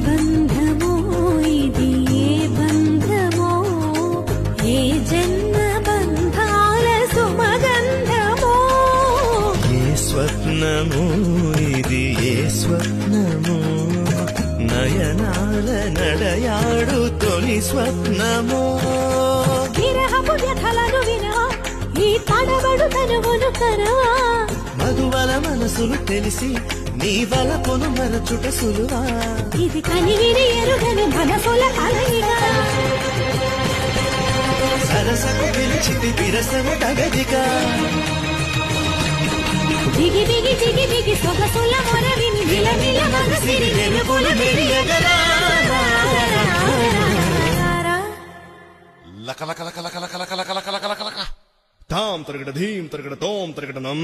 బంధమో ఇది ఏ బంధమో ఏ జన్మ బంధాల సుమగంధమో ఏ స్వప్నమో ఇది ఏ స్వప్నమో నయనాల నడయాడు తొలి స్వప్నమో విరహపు వ్యథలను వినవా ఈ తడబడు తనువును కరవా మధువల మనసులు తెలిసి నీ వలపును మరచుట సులువా ఇది కనివిని ఎరుగని మనసుల కలయిగా సరసము పిలిచితి విరసము తగదిగా దిగి దిగి దిగి దిగి సొగసుల మొరవిని విలవిల మనసిరి వెలుగులు మెరియగరా లక లక లక లక లక లక లక లక లక లక లక తాం తరగడ ధీం తరగడ తోం తరగడ నం